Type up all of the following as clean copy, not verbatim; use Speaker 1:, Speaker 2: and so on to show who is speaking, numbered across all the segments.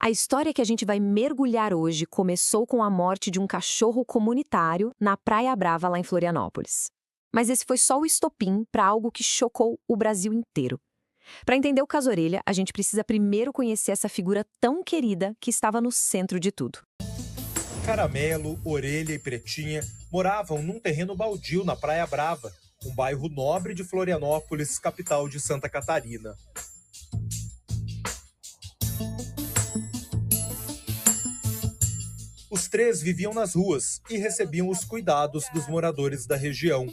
Speaker 1: A história que a gente vai mergulhar hoje começou com a morte de um cachorro comunitário na Praia Brava, lá em Florianópolis. Mas esse foi só o estopim para algo que chocou o Brasil inteiro. Para entender o caso Orelha, a gente precisa primeiro conhecer essa figura tão querida que estava no centro de tudo.
Speaker 2: Caramelo, Orelha e Pretinha moravam num terreno baldio na Praia Brava, um bairro nobre de Florianópolis, capital de Santa Catarina. Os três viviam nas ruas e recebiam os cuidados dos moradores da região.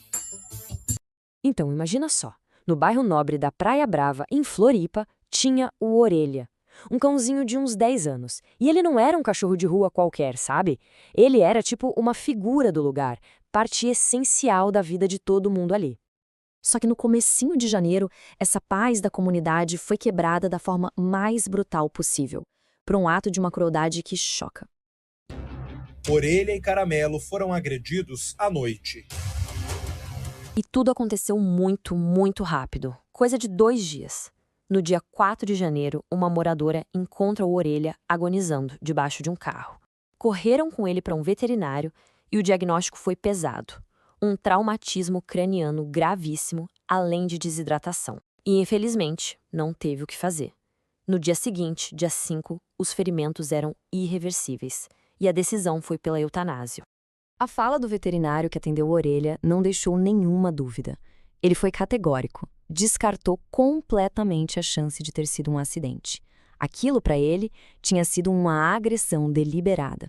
Speaker 1: Então, imagina só. No bairro nobre da Praia Brava, em Floripa, tinha o Orelha. Um cãozinho de uns 10 anos. E ele não era um cachorro de rua qualquer, sabe? Ele era tipo uma figura do lugar, parte essencial da vida de todo mundo ali. Só que no comecinho de janeiro, essa paz da comunidade foi quebrada da forma mais brutal possível, por um ato de uma crueldade que choca.
Speaker 2: Orelha e Caramelo foram agredidos à noite.
Speaker 1: E tudo aconteceu muito, muito rápido, coisa de 2 dias. No dia 4 de janeiro, uma moradora encontra o Orelha agonizando debaixo de um carro. Correram com ele para um veterinário e o diagnóstico foi pesado. Um traumatismo craniano gravíssimo, além de desidratação. E, infelizmente, não teve o que fazer. No dia seguinte, dia 5, os ferimentos eram irreversíveis e a decisão foi pela eutanásia. A fala do veterinário que atendeu a Orelha não deixou nenhuma dúvida. Ele foi categórico, descartou completamente a chance de ter sido um acidente. Aquilo, para ele, tinha sido uma agressão deliberada.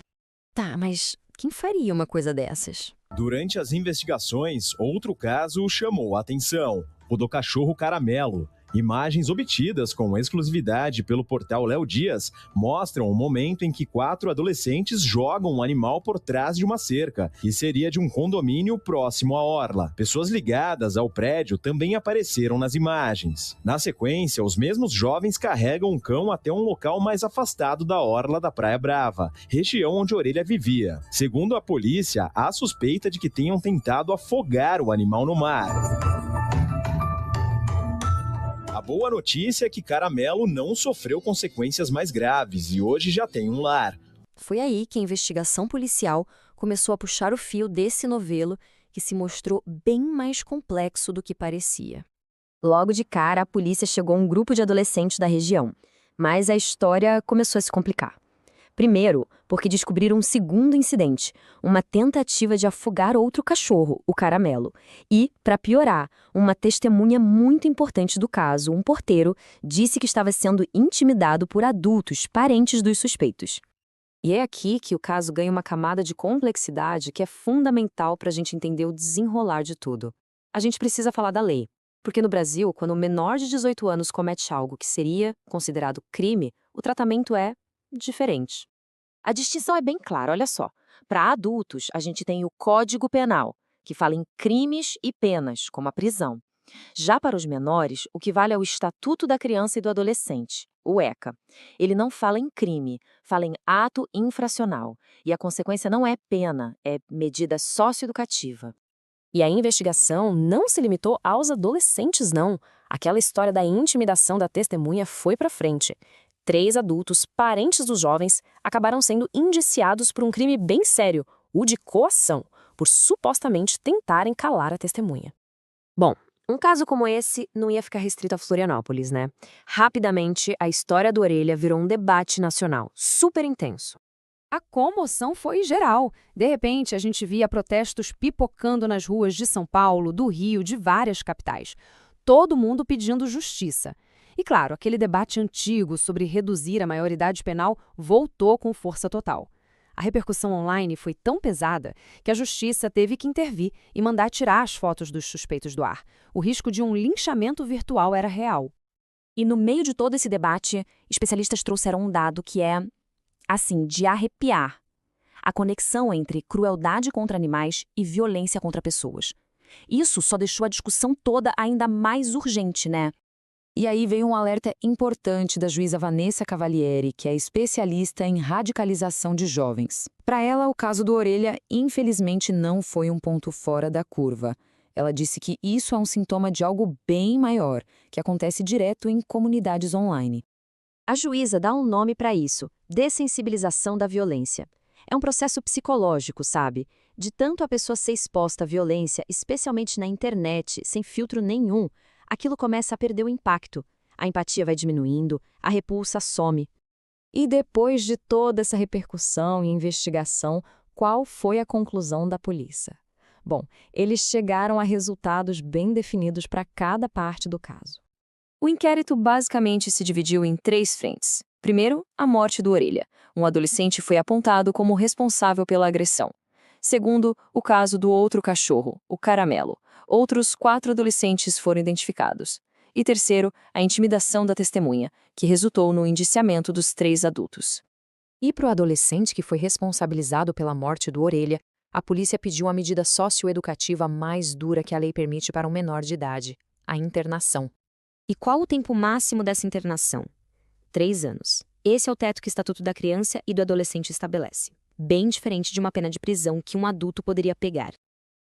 Speaker 1: Tá, mas quem faria uma coisa dessas?
Speaker 3: Durante as investigações, outro caso chamou a atenção: o do cachorro Caramelo. Imagens obtidas com exclusividade pelo portal Léo Dias mostram o momento em que 4 adolescentes jogam um animal por trás de uma cerca, que seria de um condomínio próximo à orla. Pessoas ligadas ao prédio também apareceram nas imagens. Na sequência, os mesmos jovens carregam um cão até um local mais afastado da orla da Praia Brava, região onde Orelha vivia. Segundo a polícia, há suspeita de que tenham tentado afogar o animal no mar. A boa notícia é que Caramelo não sofreu consequências mais graves e hoje já tem um lar.
Speaker 1: Foi aí que a investigação policial começou a puxar o fio desse novelo que se mostrou bem mais complexo do que parecia. Logo de cara, a polícia chegou a um grupo de adolescentes da região, mas a história começou a se complicar. Primeiro, porque descobriram um segundo incidente, uma tentativa de afogar outro cachorro, o Caramelo. E, para piorar, uma testemunha muito importante do caso, um porteiro, disse que estava sendo intimidado por adultos, parentes dos suspeitos. E é aqui que o caso ganha uma camada de complexidade que é fundamental para a gente entender o desenrolar de tudo. A gente precisa falar da lei, porque no Brasil, quando um menor de 18 anos comete algo que seria considerado crime, o tratamento é diferente. A distinção é bem clara, olha só. Para adultos, a gente tem o Código Penal, que fala em crimes e penas, como a prisão. Já para os menores, o que vale é o Estatuto da Criança e do Adolescente, o ECA. Ele não fala em crime, fala em ato infracional. E a consequência não é pena, é medida socioeducativa. E a investigação não se limitou aos adolescentes, não. Aquela história da intimidação da testemunha foi para frente. 3 adultos, parentes dos jovens, acabaram sendo indiciados por um crime bem sério, o de coação, por supostamente tentarem calar a testemunha. Bom, um caso como esse não ia ficar restrito a Florianópolis, né? Rapidamente, a história do Orelha virou um debate nacional, super intenso.
Speaker 4: A comoção foi geral. De repente, a gente via protestos pipocando nas ruas de São Paulo, do Rio, de várias capitais. Todo mundo pedindo justiça. E claro, aquele debate antigo sobre reduzir a maioridade penal voltou com força total. A repercussão online foi tão pesada que a justiça teve que intervir e mandar tirar as fotos dos suspeitos do ar. O risco de um linchamento virtual era real.
Speaker 1: E no meio de todo esse debate, especialistas trouxeram um dado que é, assim, de arrepiar. A conexão entre crueldade contra animais e violência contra pessoas. Isso só deixou a discussão toda ainda mais urgente, né? E aí veio um alerta importante da juíza Vanessa Cavalieri, que é especialista em radicalização de jovens. Para ela, o caso do Orelha, infelizmente, não foi um ponto fora da curva. Ela disse que isso é um sintoma de algo bem maior, que acontece direto em comunidades online. A juíza dá um nome para isso: dessensibilização da violência. É um processo psicológico, sabe? De tanto a pessoa ser exposta à violência, especialmente na internet, sem filtro nenhum, aquilo começa a perder o impacto. A empatia vai diminuindo, a repulsa some. E depois de toda essa repercussão e investigação, qual foi a conclusão da polícia? Bom, eles chegaram a resultados bem definidos para cada parte do caso. O inquérito basicamente se dividiu em 3 frentes. Primeiro, a morte do Orelha. Um adolescente foi apontado como responsável pela agressão. Segundo, o caso do outro cachorro, o Caramelo. Outros 4 adolescentes foram identificados. E terceiro, a intimidação da testemunha, que resultou no indiciamento dos 3 adultos. E para o adolescente que foi responsabilizado pela morte do Orelha, a polícia pediu a medida socioeducativa mais dura que a lei permite para um menor de idade: a internação. E qual o tempo máximo dessa internação? 3 anos. Esse é o teto que o Estatuto da Criança e do Adolescente estabelece. Bem diferente de uma pena de prisão que um adulto poderia pegar.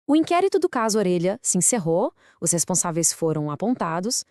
Speaker 1: O inquérito do caso Orelha se encerrou, os responsáveis foram apontados,